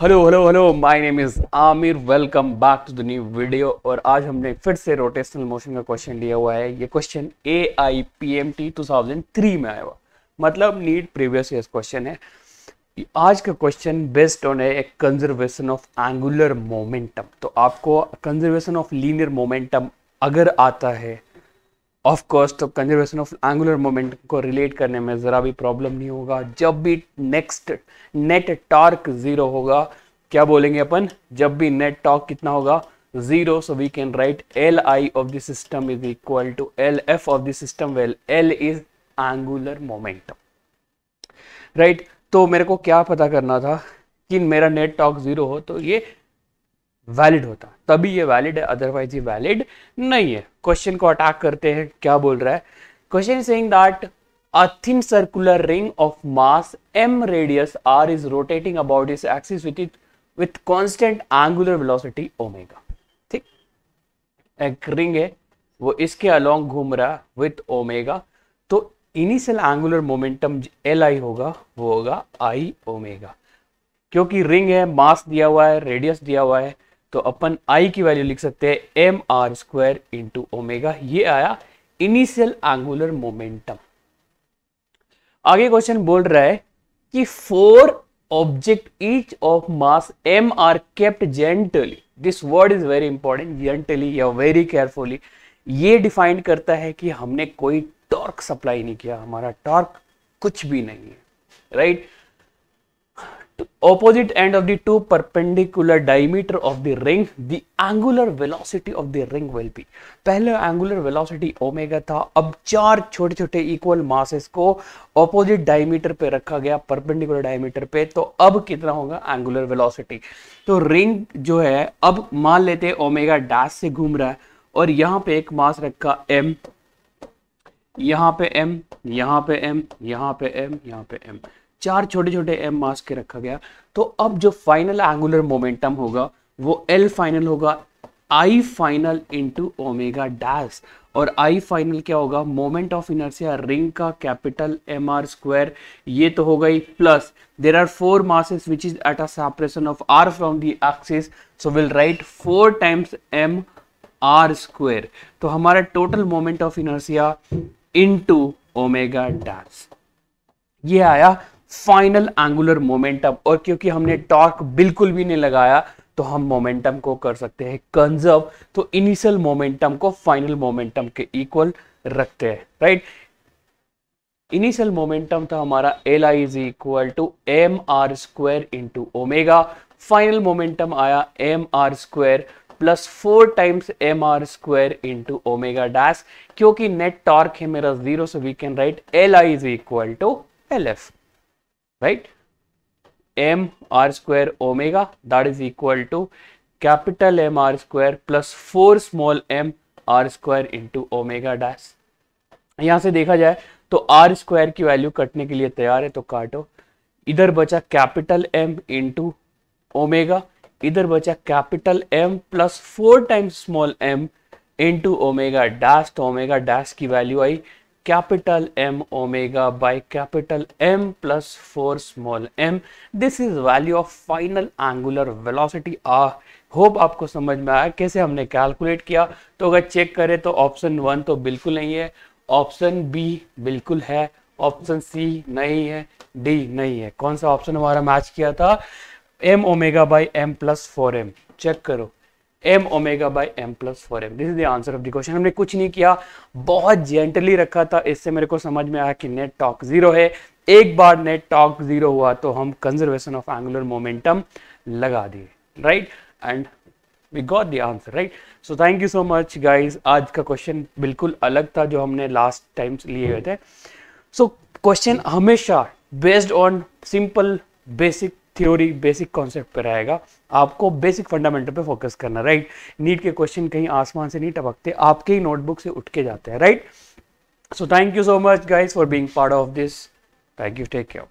Hello hello hello, my name is Aamir. Welcome back to the new video. और आज हमने फिर से रोटेशनल मोशन का क्वेश्चन लिया हुआ है। ये क्वेश्चन AIPMT 2003 में आया हुआ, मतलब नीट प्रीवियस ईयर क्वेश्चन है। आज का क्वेश्चन बेस्ड ऑन है एक कंजर्वेशन ऑफ एंगुलर मोमेंटम। तो आपको कंजर्वेशन ऑफ लीनियर मोमेंटम अगर आता है ऑफ कोर्स, तो कंजर्वेशन ऑफ एंगुलर मोमेंटम को रिलेट करने में ज़रा भी प्रॉब्लम नहीं होगा। जब भी नेट टॉर्क जीरो होगा, क्या बोलेंगे अपन, जब भी नेट टॉर्क कितना होगा, zero. So we can write LI of the system is equal to LF of the system, well L is angular momentum, right. तो मेरे को क्या पता करना था कि मेरा नेट टॉर्क जीरो हो तो ये वैलिड होता, तभी ये वैलिड है, अदरवाइज ये वैलिड नहीं है। क्वेश्चन को अटैक करते हैं। क्या बोल रहा है question? Saying that a thin circular ring of mass m radius r is rotating about its axis with constant angular velocity omega. ठीक, एक रिंग है, वो इसके अलोंग घूम रहा है विथ ओमेगा, तो इनिशियल एंगुलर मोमेंटम Li होगा, वो होगा I ओमेगा। क्योंकि रिंग है, मास दिया हुआ है, रेडियस दिया हुआ है, तो अपन I की वैल्यू लिख सकते हैं mr² इंटू ओमेगा। ये आया इनिशियल एंगुलर मोमेंटम। आगे क्वेश्चन बोल रहा है कि 4 object each of mass m are kept gently. This word is very important, gently या वेरी केयरफुली। ये डिफाइन करता है कि हमने कोई टॉर्क सप्लाई नहीं किया, हमारा टॉर्क कुछ भी नहीं है, right. Opposite end of the two perpendicular diameter of the ring, the angular velocity of the ring will be। पहले angular velocity ओमेगा था, अब 4 छोटे छोटे इक्वल मासेस को ऑपोजिट डायमीटर पे रखा गया, परपेंडिकुलर डायमीटर पे, तो अब कितना होगा एंगुलर वेलोसिटी। तो रिंग जो है, अब मान लेते हैं ओमेगा डैश से घूम रहा है, और यहाँ पे एक मास रखा m, यहाँ पे m, यहाँ पे m, यहाँ पे m, यहाँ पे m, 4 छोटे छोटे m मास के रखा गया। तो अब जो फाइनल एंगुलर मोमेंटम होगा वो L फाइनल होगा I final into omega dash. और I फाइनल क्या होगा, मोमेंट ऑफ इनर्शिया रिंग का कैपिटल mr², ये तो हो गई, plus there are 4 masses which is at a separation of r from the axis, so will write 4 times mr²। तो हमारा total moment of inertia into omega dash, ये आया final angular momentum. और क्योंकि हमने टॉर्क बिल्कुल भी नहीं लगाया, तो हम मोमेंटम को कर सकते हैं कंजर्व। तो इनिशियल मोमेंटम को फाइनल मोमेंटम के इक्वल रखते हैं, राइट। इनिशियल मोमेंटम था हमारा Li is equal to mr² into omega. Final momentum आया mr² plus 4 times mr² into omega dash. क्योंकि नेट टॉर्क है मेरा 0, so we can write Li is equal to LF, right? mr² omega, that is equal to capital mr² plus 4 small m r² into omega dash। यहां से देखा जाए तो r² की value कटने के लिए तैयार है, तो काटो। इधर बचा कैपिटल M इंटू ओमेगा, इधर बचा capital M plus 4 times small m into omega dash. तो ओमेगा डैश की value I capital M omega by capital M plus 4 small m। This is value of final angular velocity. Hope आपको समझ में आया कैसे हमने कैलकुलेट किया। तो अगर चेक करें तो ऑप्शन 1 तो बिल्कुल नहीं है, ऑप्शन B बिल्कुल है, ऑप्शन C नहीं है, D नहीं है। कौन सा ऑप्शन हमारा मैच किया था? M omega by M plus 4m। Check करो, m omega by m plus 4m। This is the answer of the question. हमने कुछ नहीं किया, बहुत जेंटली रखा था। इससे मेरे को समझ में आया कि नेट टॉर्क 0 है। एक बार नेट टॉर्क 0 हुआ तो हम कंजर्वेशन ऑफ एंगुलर मोमेंटम लगा दिए, right, and we got the answer, right. So thank you so much guys. आज का क्वेश्चन बिल्कुल अलग था जो हमने लास्ट टाइम लिए हुए थे। सो क्वेश्चन हमेशा based on simple basic theory, basic concept पे रहेगा। आपको बेसिक फंडामेंटल पे फोकस करना, राइट। नीट के क्वेश्चन कहीं आसमान से नहीं टपकते, आपके ही नोटबुक से उठ के जाते हैं, right. So thank you so much guys for being part of this. Thank you, take care.